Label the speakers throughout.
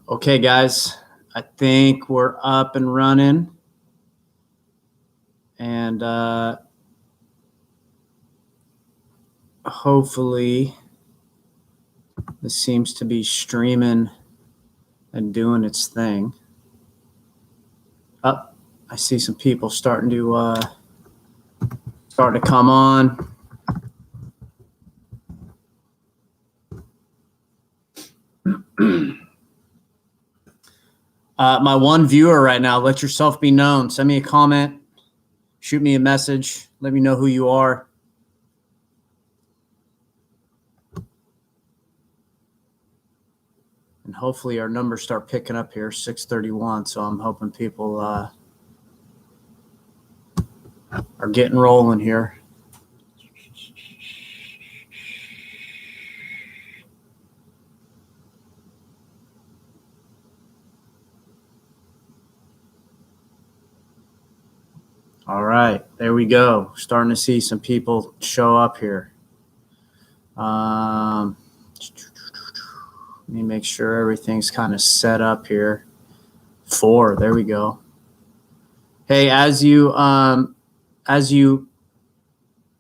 Speaker 1: Okay, guys, I think we're up and running. And hopefully this seems to be streaming and doing its thing. Oh, I see some people starting to come on. My one viewer right now, let yourself be known. Send me a comment, shoot me a message, let me know who you are. And hopefully our numbers start picking up here, 631. So I'm hoping people are getting rolling here. All right, there we go. Starting to see some people show up here. Let me make sure everything's kind of set up here. 4, there we go. Hey, as you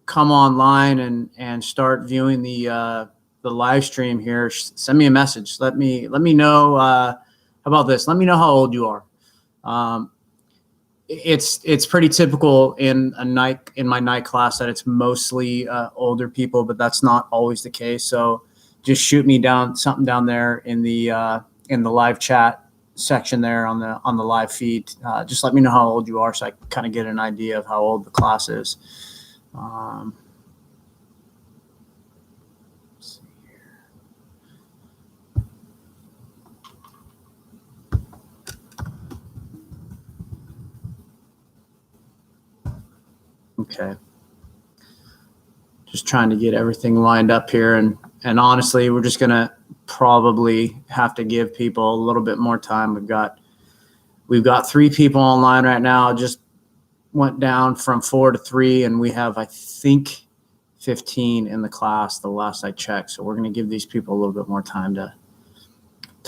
Speaker 1: come online and start viewing the live stream here, send me a message. Let me know. How about this? Let me know how old you are. It's pretty typical in my night class that it's mostly older people, but that's not always the case. So just shoot me something down there in the live chat section there on the live feed. Just let me know how old you are so I can kind of get an idea of how old the class is. Let's see here. Okay. Just trying to get everything lined up here, and honestly, we're just gonna probably have to give people a little bit more time. We've got 3 people online right now. Just went down from 4 to 3, and we have, I think, 15 in the class the last I checked. So we're going to give these people a little bit more time to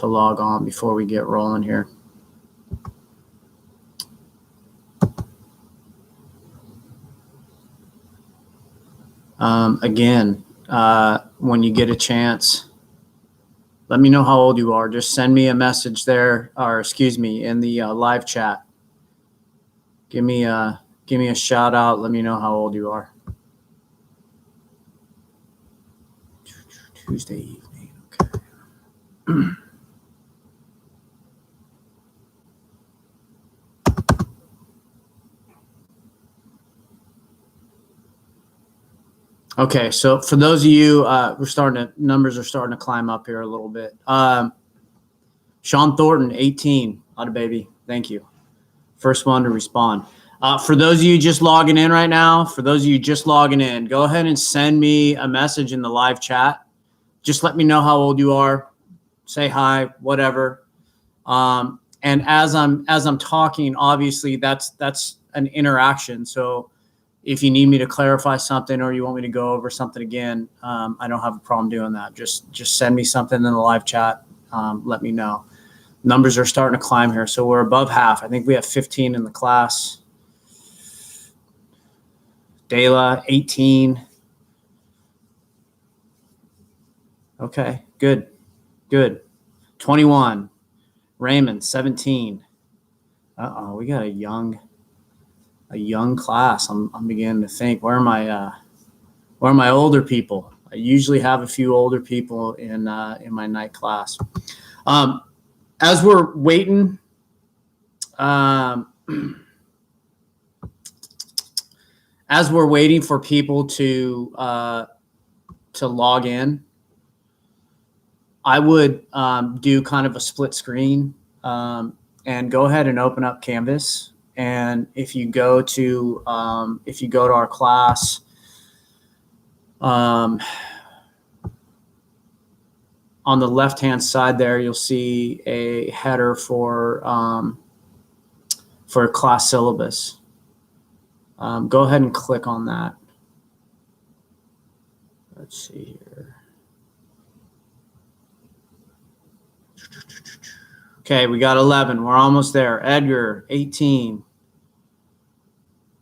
Speaker 1: log on before we get rolling here. Again, when you get a chance, let me know how old you are. Just send me a message there, or excuse me, in the live chat. Give me a shout out. Let me know how old you are. Tuesday evening. Okay. Okay, so for those of you, numbers are starting to climb up here a little bit. Sean Thornton, 18, out of baby. Thank you. First one to respond. For those of you just logging in right now, go ahead and send me a message in the live chat. Just let me know how old you are. Say hi, whatever. And as I'm talking, obviously that's an interaction. So if you need me to clarify something or you want me to go over something again, I don't have a problem doing that. Just send me something in the live chat. Let me know. Numbers are starting to climb here. So we're above half. I think we have 15 in the class. Dela, 18. Okay, good. 21. Raymond, 17. Uh-oh, we got a young class. I'm beginning to think, where are my older people? I usually have a few older people in my night class. As we're waiting, for people to log in, I would do kind of a split screen and go ahead and open up Canvas. And if you go to our class, on the left-hand side there, you'll see a header for class syllabus. Go ahead and click on that. Let's see here. Okay, we got 11. We're almost there. Edgar, 18.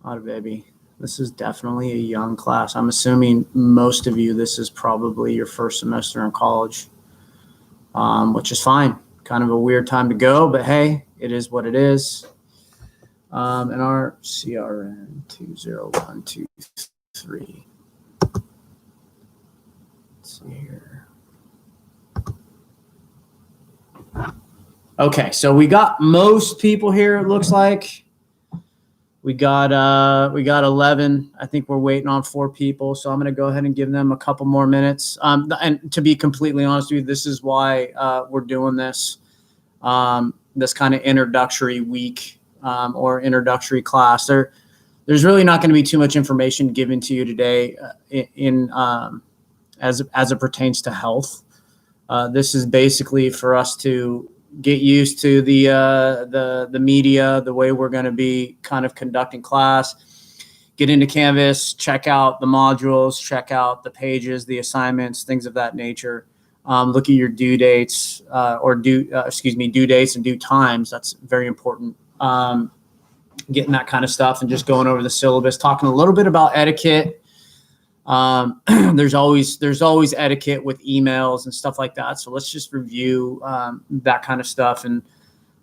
Speaker 1: Otta baby. This is definitely a young class. I'm assuming most of you, this is probably your first semester in college, which is fine. Kind of a weird time to go, but hey, it is what it is. And our CRN 20123. Let's see here. Okay, so we got most people here, it looks like. We got 11. I think we're waiting on 4 people, so I'm going to go ahead and give them a couple more minutes. And to be completely honest with you, this is why we're doing this, this kind of introductory week or introductory class. There's really not going to be too much information given to you today as it pertains to health. This is basically for us to get used to the media, the way we're going to be kind of conducting class, get into Canvas, check out the modules, check out the pages, the assignments, things of that nature. Look at your due dates due dates and due times. That's very important. Getting that kind of stuff and just going over the syllabus, talking a little bit about etiquette. There's always etiquette with emails and stuff like that. So let's just review that kind of stuff. And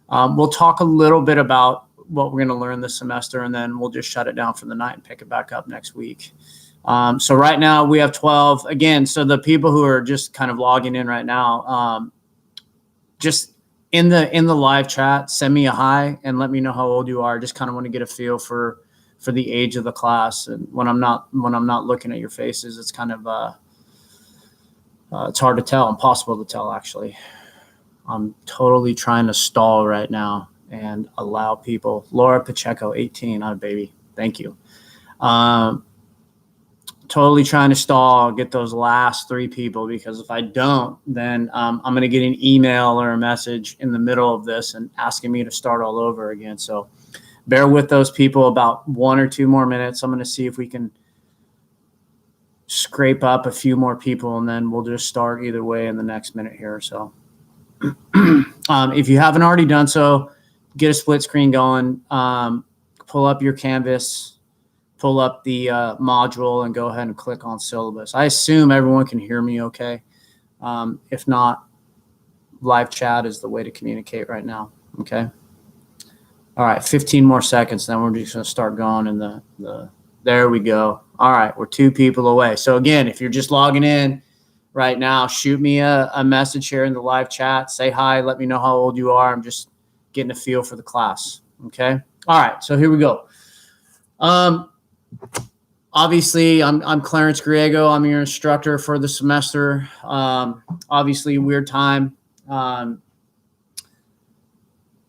Speaker 1: we'll talk a little bit about what we're going to learn this semester, and then we'll just shut it down for the night and pick it back up next week. So right now we have 12 again. So the people who are just kind of logging in right now, just in the live chat, send me a hi and let me know how old you are. Just kind of want to get a feel for the age of the class. And when I'm not looking at your faces, it's kind of it's hard to tell, impossible to tell actually. I'm totally trying to stall right now and allow people. Laura Pacheco, 18, not a baby. Thank you. Totally trying to stall, get those last 3 people, because if I don't, then I'm going to get an email or a message in the middle of this and asking me to start all over again. So bear with those people about 1 or 2 more minutes. I'm going to see if we can scrape up a few more people, and then we'll just start either way in the next minute here or so. If you haven't already done so, get a split screen going, pull up your Canvas, pull up the module, and go ahead and click on syllabus. I assume everyone can hear me okay. If not, live chat is the way to communicate right now, okay? All right, 15 more seconds, then we're just going to start going in there we go. All right, we're 2 people away. So again, if you're just logging in right now, shoot me a message here in the live chat. Say hi, let me know how old you are. I'm just getting a feel for the class, okay? All right, so here we go. Obviously, I'm Clarence Griego. I'm your instructor for the semester. Obviously, weird time.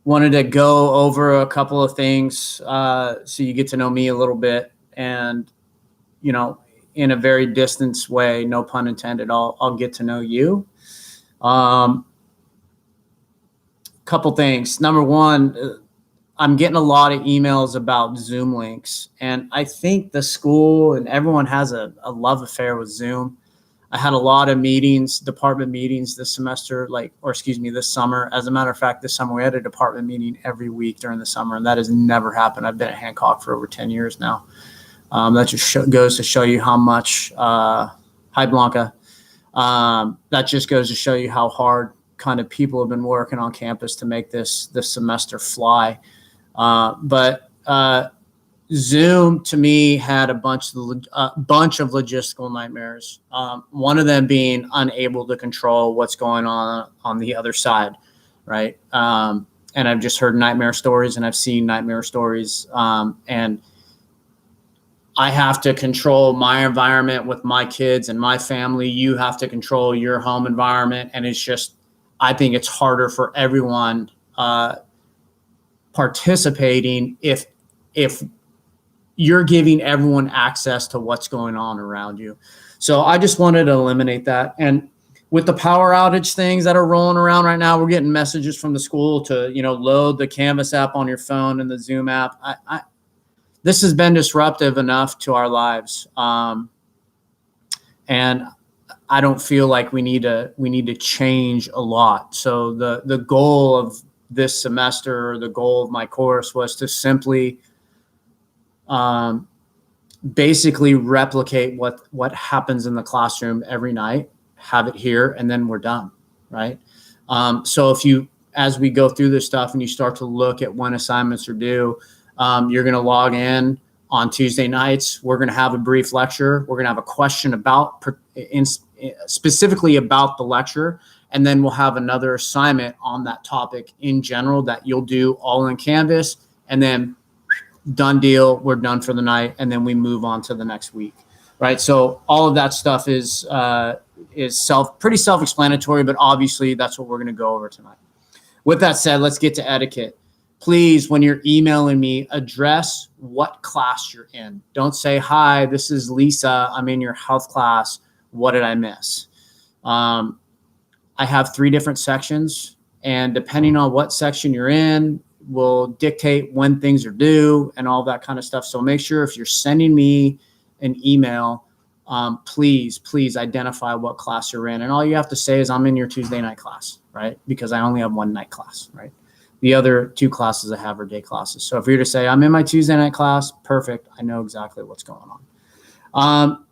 Speaker 1: Wanted to go over a couple of things so you get to know me a little bit, and in a very distant way, no pun intended, I'll get to know you. Couple things. Number one, I'm getting a lot of emails about Zoom links, and I think the school and everyone has a love affair with Zoom. I had a lot of meetings, department meetings this semester, this summer. As a matter of fact, this summer we had a department meeting every week during the summer, and that has never happened. I've been at Hancock for over 10 years now. That just goes to show you how much, hi Blanca, that just goes to show you how hard kind of people have been working on campus to make this semester fly. But Zoom to me had a bunch of logistical nightmares. One of them being unable to control what's going on the other side, right? And I've just heard nightmare stories, and I've seen nightmare stories, and I have to control my environment with my kids and my family. You have to control your home environment, and it's just, I think it's harder for everyone participating if you're giving everyone access to what's going on around you. So I just wanted to eliminate that. And with the power outage things that are rolling around right now, we're getting messages from the school to, load the Canvas app on your phone and the Zoom app. This has been disruptive enough to our lives. And I don't feel like we need to change a lot. So the goal of this semester, the goal of my course was to simply basically replicate what happens in the classroom every night, have it here, and then we're done, right? So as we go through this stuff and you start to look at when assignments are due, you're going to log in on Tuesday nights. We're going to have a brief lecture. We're going to have a question specifically about the lecture, and then we'll have another assignment on that topic in general that you'll do all in Canvas, and then done deal, we're done for the night, and then we move on to the next week, right? So all of that stuff is pretty self-explanatory, but obviously that's what we're going to go over tonight. With that said, let's get to etiquette. Please, when you're emailing me, address what class you're in. Don't say, hi, this is Lisa. I'm in your health class. What did I miss? I have 3 different sections, and depending on what section you're in will dictate when things are due and all that kind of stuff. So make sure if you're sending me an email, please identify what class you're in. And all you have to say is I'm in your Tuesday night class, right? Because I only have one night class, right? The other 2 classes I have are day classes. So if you're to say I'm in my Tuesday night class, perfect. I know exactly what's going on.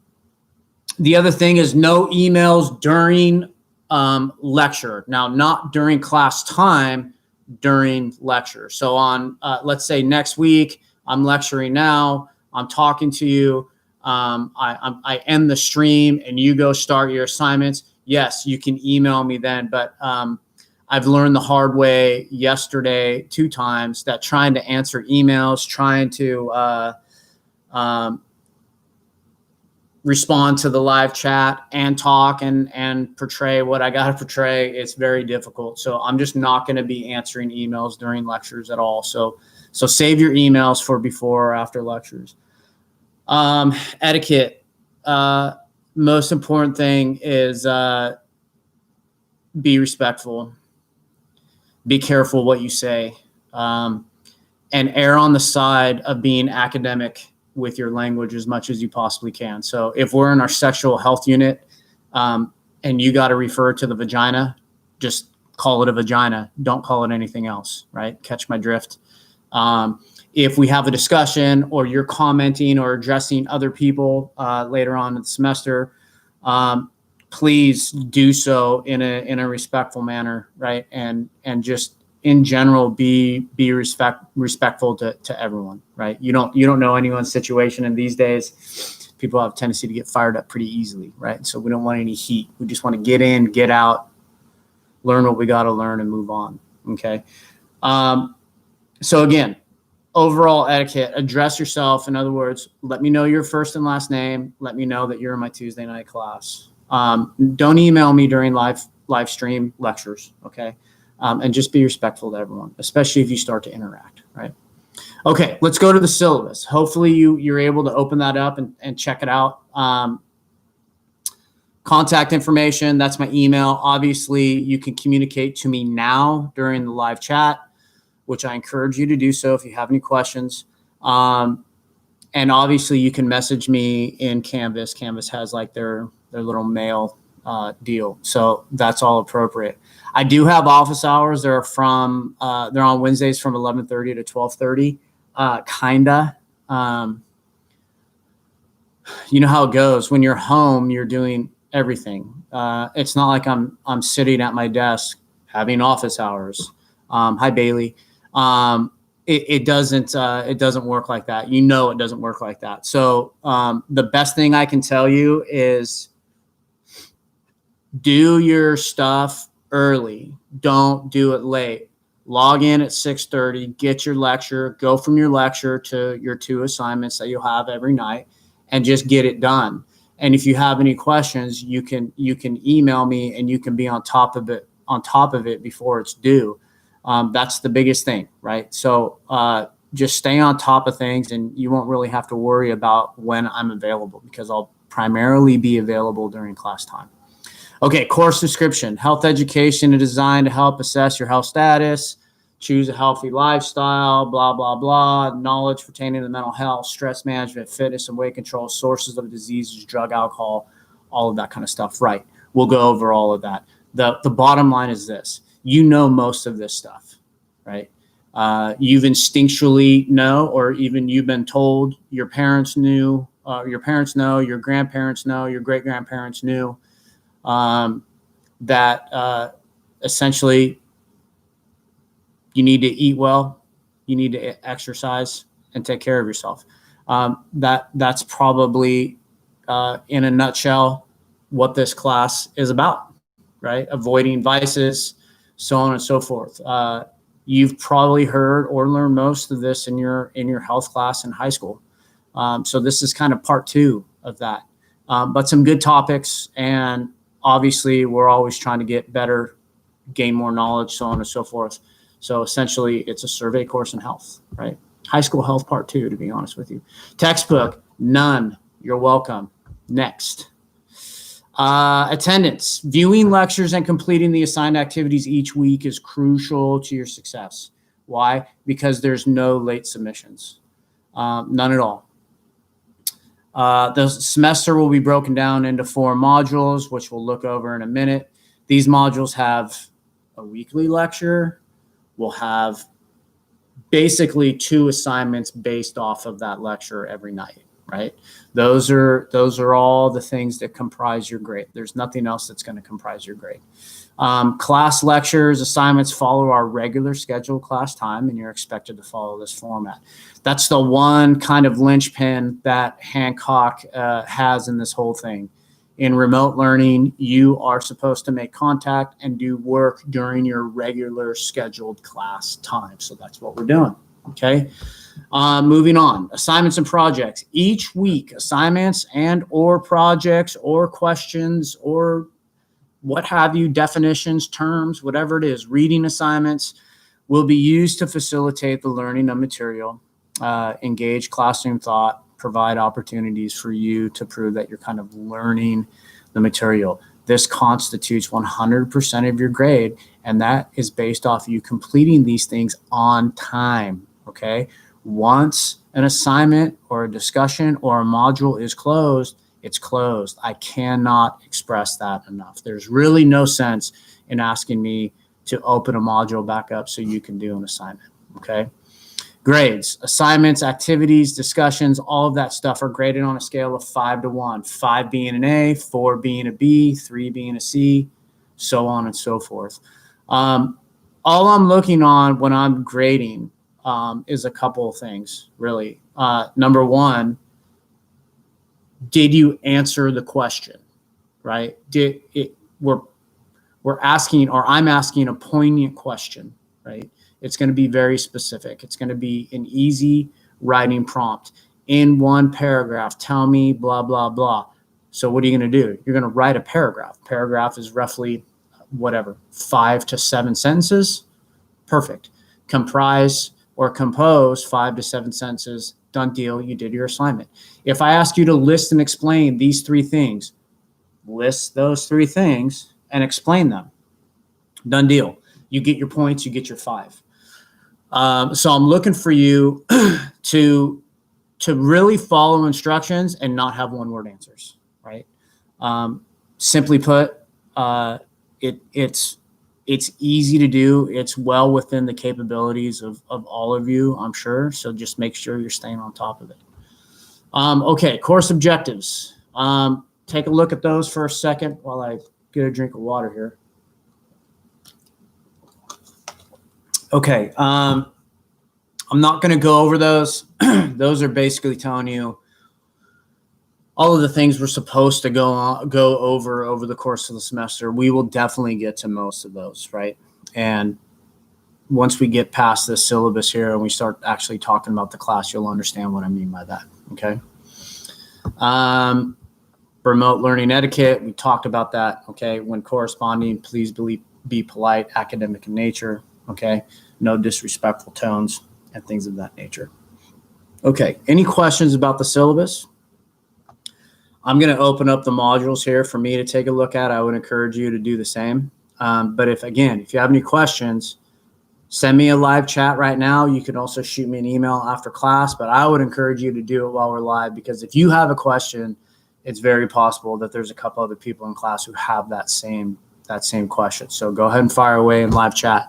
Speaker 1: The other thing is no emails during lecture. Now, not during class time, during lecture. So on, let's say next week, I'm lecturing now, I'm talking to you, I end the stream and you go start your assignments. Yes, you can email me then, but I've learned the hard way yesterday 2 times that trying to answer emails, trying to respond to the live chat and talk and portray what I got to portray, it's very difficult. So I'm just not going to be answering emails during lectures at all. So save your emails for before or after lectures. Etiquette. Most important thing is be respectful. Be careful what you say, and err on the side of being academic with your language as much as you possibly can. So if we're in our sexual health unit and you got to refer to the vagina, just call it a vagina. Don't call it anything else, right? Catch my drift. If we have a discussion or you're commenting or addressing other people later on in the semester, please do so in a respectful manner, right? And just in general, be respectful to everyone, right? You don't know anyone's situation, and these days people have a tendency to get fired up pretty easily, right? So we don't want any heat. We just want to get in, get out, learn what we got to learn, and move on. Okay. So again, overall etiquette, address yourself. In other words, let me know your first and last name. Let me know that you're in my Tuesday night class. Don't email me during live stream lectures. Okay. And just be respectful to everyone, especially if you start to interact, right? Okay, let's go to the syllabus. Hopefully you're able to open that up and check it out. Contact information, that's my email. Obviously, you can communicate to me now during the live chat, which I encourage you to do so if you have any questions. And obviously, you can message me in Canvas. Canvas has like their little mail deal. So that's all appropriate. I do have office hours. They're on Wednesdays from 11:30 to 12:30. Kinda. You know how it goes. When you're home, you're doing everything. It's not like I'm sitting at my desk having office hours. Hi, Bailey. It doesn't work like that. You know, it doesn't work like that. So the best thing I can tell you is do your stuff early. Don't do it late. Log in at 6:30, get your lecture, go from your lecture to your 2 assignments that you'll have every night, and just get it done. And if you have any questions, you can email me and you can be on top of it before it's due. That's the biggest thing, right? So just stay on top of things, and you won't really have to worry about when I'm available, because I'll primarily be available during class time. Okay, course description. Health education is designed to help assess your health status, choose a healthy lifestyle, blah, blah, blah. Knowledge pertaining to mental health, stress management, fitness and weight control, sources of diseases, drug, alcohol, all of that kind of stuff. Right. We'll go over all of that. The bottom line is this. You know most of this stuff. right? You've instinctually know, or even you've been told, your parents knew, your parents know, your grandparents know, your great grandparents knew, that essentially you need to eat well, you need to exercise and take care of yourself. That's probably in a nutshell what this class is about, right? Avoiding vices, so on and so forth. You've probably heard or learned most of this in your health class in high school. So this is kind of part 2 of that. But some good topics, and obviously we're always trying to get better, gain more knowledge, so on and so forth. So essentially it's a survey course in health, right? High school health part 2, to be honest with you. Textbook, none. You're welcome. Next. Attendance. Viewing lectures and completing the assigned activities each week is crucial to your success. Why? Because there's no late submissions. None at all. The semester will be broken down into 4 modules, which we'll look over in a minute. These modules have a weekly lecture. We'll have basically 2 assignments based off of that lecture every night, right? Those are all the things that comprise your grade. There's nothing else that's going to comprise your grade. Class lectures, assignments follow our regular scheduled class time, and you're expected to follow this format. That's the one kind of linchpin that Hancock has in this whole thing. In remote learning, you are supposed to make contact and do work during your regular scheduled class time. So that's what we're doing, okay? Moving on, assignments and projects. Each week, assignments and or projects or questions or what have you, definitions, terms, whatever it is, reading assignments will be used to facilitate the learning of material, engage classroom thought, provide opportunities for you to prove that you're kind of learning the material. This constitutes 100% of your grade, and that is based off you completing these things on time, okay? Once an assignment or a discussion or a module is closed, it's closed. I cannot express that enough. There's really no sense in asking me to open a module back up so you can do an assignment, okay? Grades, assignments, activities, discussions, all of that stuff are graded on a scale of 5 to 1. 5 being an A, 4 being a B, 3 being a C, so on and so forth. All I'm looking on when I'm grading is a couple of things, really. Number one, did you answer the question, right? We're asking, or I'm asking a poignant question, right? It's going to be very specific. It's going to be an easy writing prompt. In one paragraph, tell me blah, blah, blah. So what are you going to do? You're going to write a paragraph. Paragraph is roughly, 5 to 7 sentences. Perfect. Comprise or compose 5 to 7 sentences. Done deal. You did your assignment. If I ask you to list and explain these 3 things, list those 3 things and explain them. Done deal. You get your points. You get your 5. So I'm looking for you to really follow instructions and not have one-word answers, right? Simply put, it's easy to do. It's well within the capabilities of all of you, I'm sure. So just make sure you're staying on top of it. Okay, course objectives. Take a look at those for a second while I get a drink of water here. Okay, I'm not going to go over those. Those are basically telling you all of the things we're supposed to go over the course of the semester. We will definitely get to most of those, right? And once we get past this syllabus here and we start actually talking about the class, you'll understand what I mean by that, okay? Remote learning etiquette, we talked about that, okay? When corresponding, please be polite, academic in nature, okay? No disrespectful tones and things of that nature. Okay, any questions about the syllabus? I'm going to open up the modules here for me to take a look at. I would encourage you to do the same. But if you have any questions, send me a live chat right now. You can also shoot me an email after class, but I would encourage you to do it while we're live, because if you have a question, it's very possible that there's a couple other people in class who have that same question. So go ahead and fire away in live chat.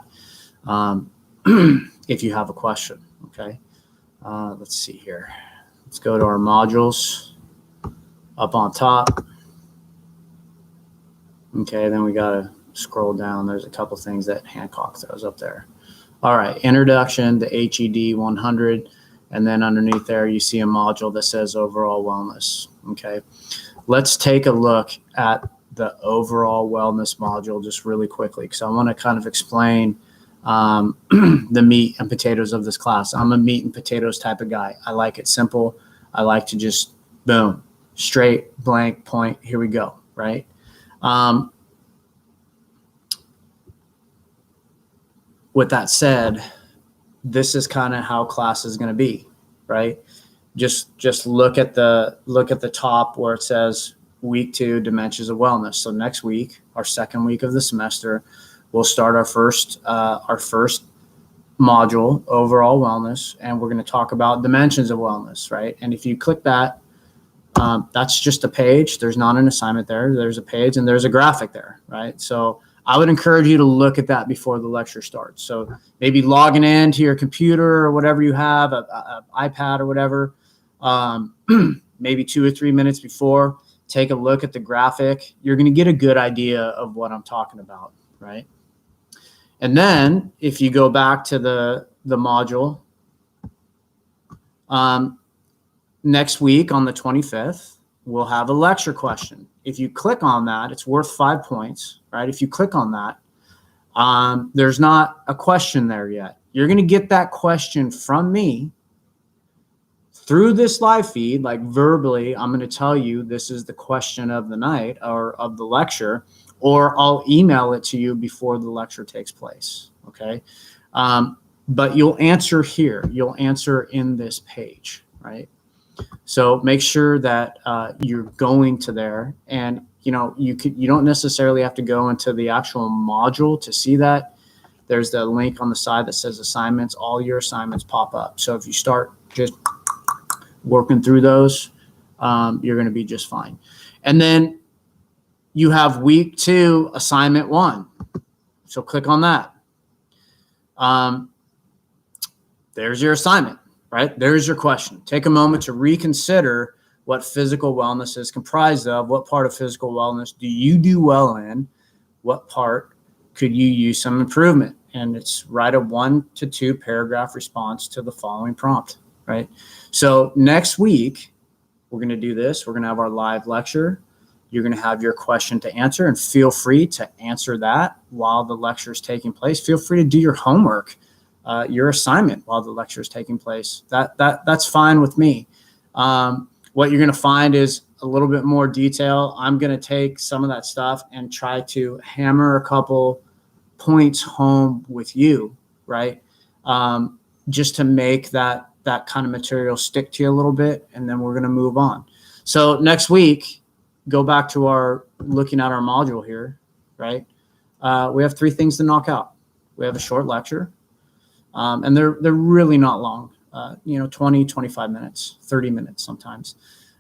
Speaker 1: if you have a question. Okay. Let's see here. Let's go to our modules up on top. Okay, then we got to scroll down. There's a couple things that Hancock throws up there. All right, introduction to HED 100. And then underneath there, you see a module that says overall wellness. Okay, let's take a look at the overall wellness module just really quickly, because I want to kind of explain the meat and potatoes of this class. I'm a meat and potatoes type of guy. I like it simple. I like to just boom, straight, blank, point, here we go, right? With that said, this is kind of how class is going to be, right? Just look at the top where it says week 2 dimensions of wellness. So next week, our second week of the semester, we'll start our first module, overall wellness, and we're going to talk about dimensions of wellness, right? And if you click that, that's just a page. There's not an assignment there. There's a page and there's a graphic there, right? So I would encourage you to look at that before the lecture starts. So maybe logging in to your computer or whatever you have, an iPad or whatever, maybe 2 or 3 minutes before, take a look at the graphic. You're going to get a good idea of what I'm talking about, right? And then if you go back to the module, next week on the 25th, we'll have a lecture question. If you click on that, it's worth 5 points, right? If you click on that, there's not a question there yet. You're going to get that question from me through this live feed, like verbally. I'm going to tell you this is the question of the night or of the lecture, or I'll email it to you before the lecture takes place, okay? But you'll answer here. You'll answer in this page, right? So make sure that you're going to there, and you don't necessarily have to go into the actual module to see that. There's the link on the side that says assignments. All your assignments pop up. So if you start just working through those, you're going to be just fine. And then you have week 2, assignment 1. So click on that. There's your assignment. Right? There's your question. Take a moment to reconsider what physical wellness is comprised of. What part of physical wellness do you do well in? What part could you use some improvement? And it's write a 1 to 2 paragraph response to the following prompt, right? So next week, we're going to do this. We're going to have our live lecture. You're going to have your question to answer, and feel free to answer that while the lecture is taking place. Feel free to do your homework. Your assignment while the lecture is taking place. That's fine with me. What you're going to find is a little bit more detail. I'm going to take some of that stuff and try to hammer a couple points home with you, right? Just to make that kind of material stick to you a little bit, and then we're going to move on. So next week, go back to looking at our module here, right? We have 3 things to knock out. We have a short lecture. And they're really not long, 20, 25 minutes, 30 minutes sometimes.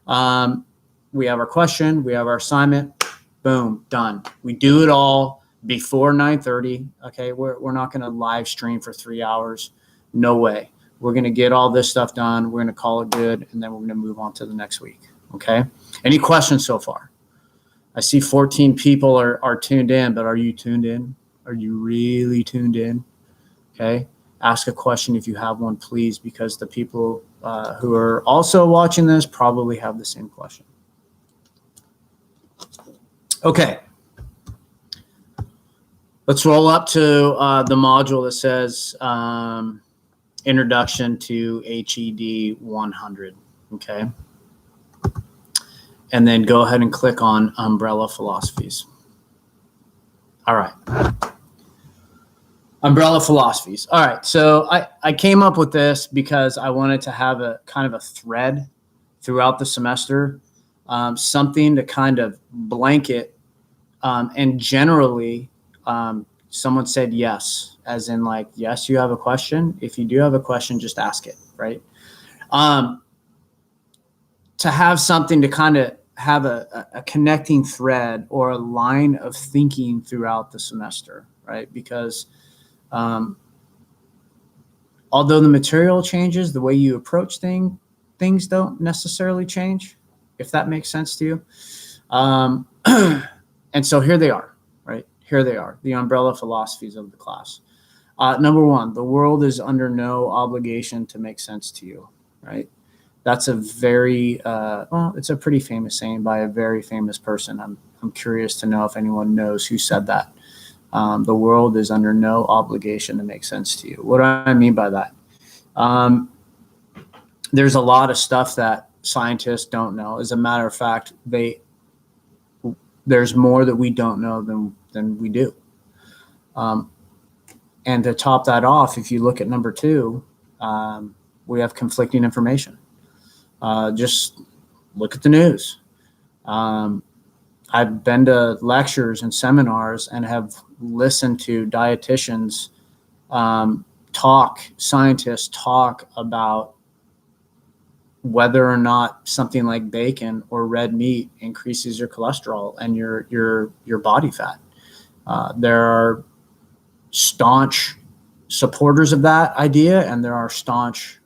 Speaker 1: We have our question, we have our assignment, boom, done. We do it all before 9:30. Okay, we're not going to live stream for 3 hours. No way. We're going to get all this stuff done. We're going to call it good, and then we're going to move on to the next week. Okay. Any questions so far? I see 14 people are tuned in, but are you tuned in? Are you really tuned in? Okay. Ask a question if you have one, please, because the people who are also watching this probably have the same question. Okay. Let's roll up to the module that says Introduction to HED 100. Okay. And then go ahead and click on Umbrella Philosophies. All right. Umbrella Philosophies. All right. So I came up with this because I wanted to have a kind of a thread throughout the semester, something to kind of blanket. And generally, someone said yes, as in like, yes, you have a question. If you do have a question, just ask it, right? To have something to kind of have a connecting thread or a line of thinking throughout the semester, right? Because although the material changes, the way you approach things don't necessarily change, if that makes sense to you. And so here they are, right? Here they are, the umbrella philosophies of the class. Number one, the world is under no obligation to make sense to you, right? That's a very, it's a pretty famous saying by a very famous person. I'm curious to know if anyone knows who said that. The world is under no obligation to make sense to you. What do I mean by that? There's a lot of stuff that scientists don't know. As a matter of fact, there's more that we don't know than we do. And to top that off, if you look at number two, we have conflicting information. Just look at the news. I've been to lectures and seminars and have listened to dietitians scientists talk about whether or not something like bacon or red meat increases your cholesterol and your body fat. There are staunch supporters of that idea, and there are staunch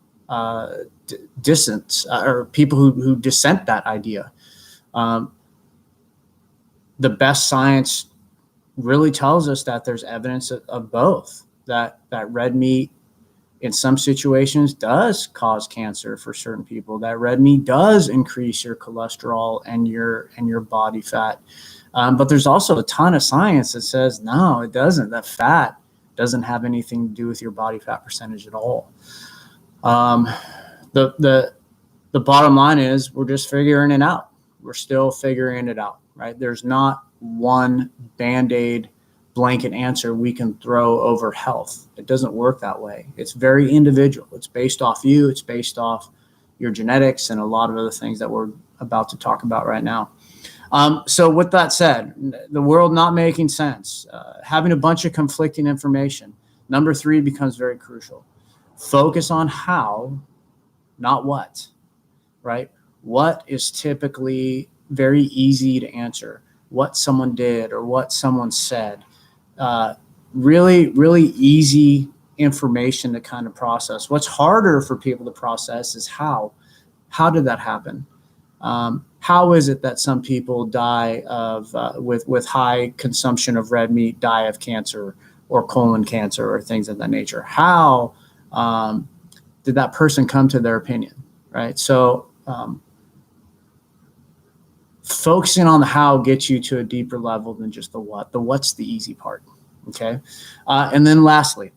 Speaker 1: dissents or people who dissent that idea. The best science really tells us that there's evidence of both, that red meat in some situations does cause cancer for certain people, that red meat does increase your cholesterol and your body fat. But there's also a ton of science that says, no, it doesn't. That fat doesn't have anything to do with your body fat percentage at all. The bottom line is we're just figuring it out. We're still figuring it out, right? There's not one Band-Aid blanket answer we can throw over health. It doesn't work that way. It's very individual. It's based off you. It's based off your genetics and a lot of other things that we're about to talk about right now. So with that said, the world not making sense, having a bunch of conflicting information. Number three becomes very crucial. Focus on how, not what, right? What is typically very easy to answer. What someone did or what someone said. Really, really easy information to kind of process. What's harder for people to process is how. How did that happen? How is it that some people die of with high consumption of red meat die of cancer or colon cancer or things of that nature? How did that person come to their opinion, right? So focusing on the how gets you to a deeper level than just the what. The what's the easy part, okay? And then lastly,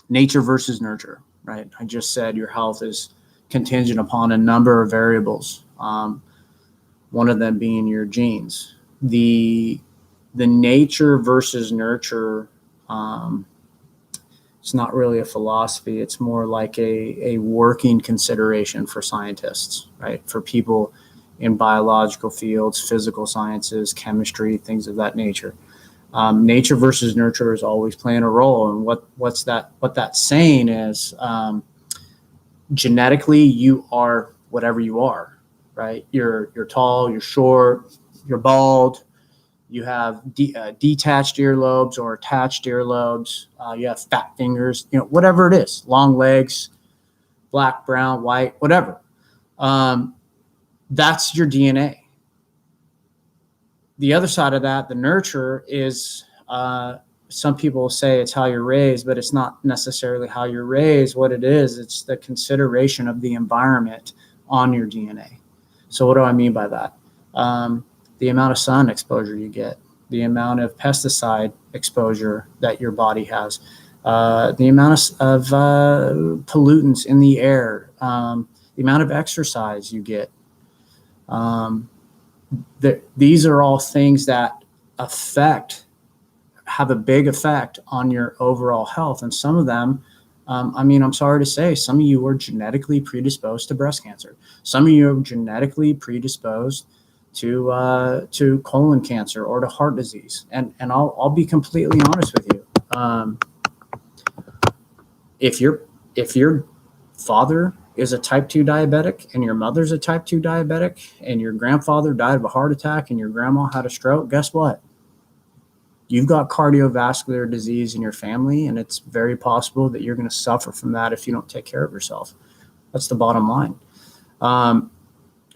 Speaker 1: nature versus nurture, right? I just said your health is contingent upon a number of variables. One of them being your genes. The nature versus nurture, it's not really a philosophy. It's more like a working consideration for scientists, right? For people in biological fields, physical sciences, chemistry, things of that nature. Nature versus nurture is always playing a role. And what that's saying is genetically you are whatever you are, right? You're tall, you're short, you're bald, you have detached earlobes or attached earlobes, you have fat fingers, whatever it is, long legs, black, brown, white, whatever. That's your DNA. The other side of that, the nurture, is some people say it's how you're raised, but it's not necessarily how you're raised. What it is, it's the consideration of the environment on your DNA. So what do I mean by that? The amount of sun exposure you get, the amount of pesticide exposure that your body has, the amount of pollutants in the air, the amount of exercise you get. These are all things that have a big effect on your overall health. And some of them, I'm sorry to say, some of you are genetically predisposed to breast cancer. Some of you are genetically predisposed to colon cancer or to heart disease. And I'll be completely honest with you. If your father is a type 2 diabetic and your mother's a type 2 diabetic and your grandfather died of a heart attack and your grandma had a stroke, guess what? You've got cardiovascular disease in your family, and it's very possible that you're going to suffer from that if you don't take care of yourself. That's the bottom line.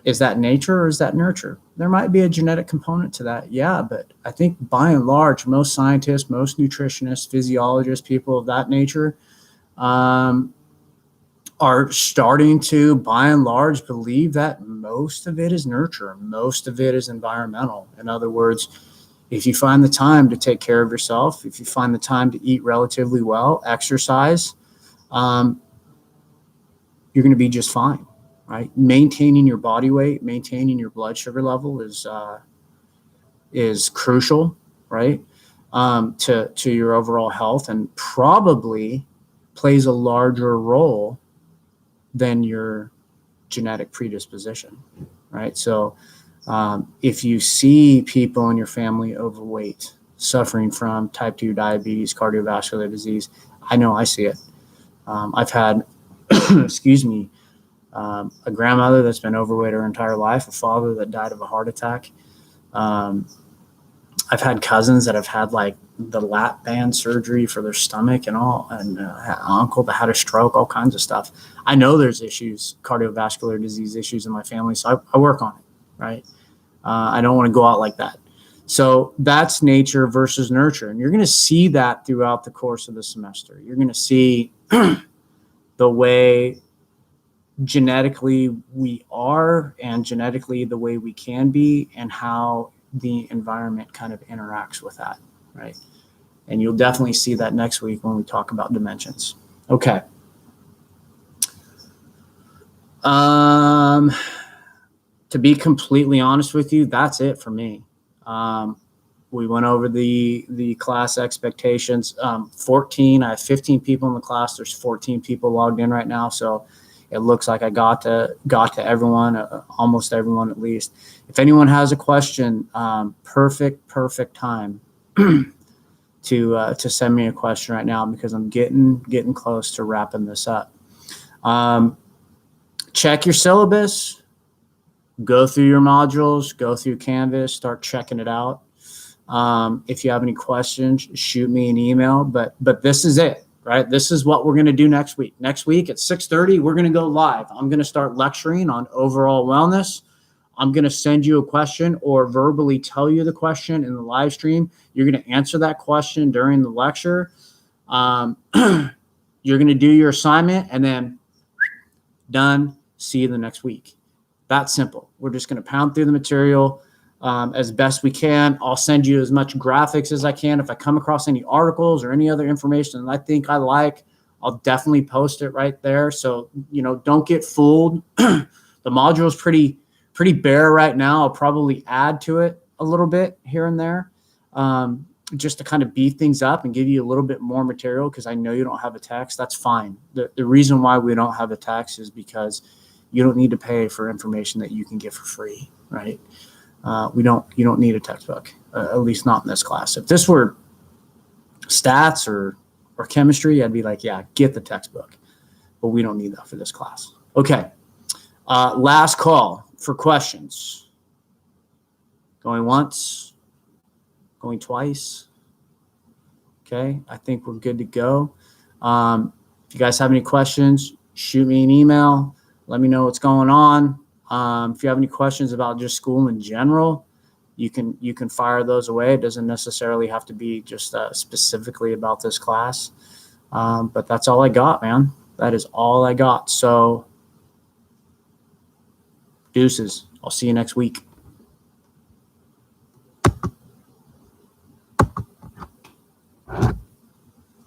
Speaker 1: Is that nature or is that nurture? There might be a genetic component to that. Yeah, but I think by and large, most scientists, most nutritionists, physiologists, people of that nature are starting to, by and large, believe that most of it is nurture. Most of it is environmental. In other words, if you find the time to take care of yourself, if you find the time to eat relatively well, exercise, you're going to be just fine. Right, maintaining your body weight, maintaining your blood sugar level is crucial, right, to your overall health, and probably plays a larger role than your genetic predisposition, right? So, if you see people in your family overweight, suffering from type 2 diabetes, cardiovascular disease, I know I see it. I've had, excuse me. A grandmother that's been overweight her entire life, a father that died of a heart attack. I've had cousins that have had like the lap band surgery for their stomach and all, and an uncle that had a stroke, all kinds of stuff. I know there's issues, cardiovascular disease issues in my family, so I work on it, right? I don't want to go out like that. So that's nature versus nurture. And you're going to see that throughout the course of the semester. You're going to see the way genetically we are and genetically the way we can be and how the environment kind of interacts with that, right? And you'll definitely see that next week when we talk about dimensions. Okay. To be completely honest with you, that's it for me. We went over the class expectations. 14, I have 15 people in the class. There's 14 people logged in right now. So it looks like I got to everyone, almost everyone at least. If anyone has a question, perfect time to send me a question right now, because I'm getting close to wrapping this up. Check your syllabus, go through your modules, go through Canvas, start checking it out. If you have any questions, shoot me an email. But this is it. Right. This is what we're going to do next week. Next week at 6:30, we're going to go live. I'm going to start lecturing on overall wellness. I'm going to send you a question or verbally tell you the question in the live stream. You're going to answer that question during the lecture. You're going to do your assignment and then done. See you the next week. That's simple. We're just going to pound through the material as best we can. I'll send you as much graphics as I can. If I come across any articles or any other information that I think I like, I'll definitely post it right there. So, don't get fooled. The module is pretty bare right now. I'll probably add to it a little bit here and there, just to kind of beef things up and give you a little bit more material, because I know you don't have a text. That's fine. The reason why we don't have a text is because you don't need to pay for information that you can get for free, right? You don't need a textbook, at least not in this class. If this were stats or chemistry, I'd be like, yeah, get the textbook, but we don't need that for this class. Okay. Last call for questions. Going once, going twice. Okay. I think we're good to go. If you guys have any questions, shoot me an email. Let me know what's going on. If you have any questions about just school in general, you can fire those away. It doesn't necessarily have to be just specifically about this class. But that's all I got, man. That is all I got. So deuces. I'll see you next week.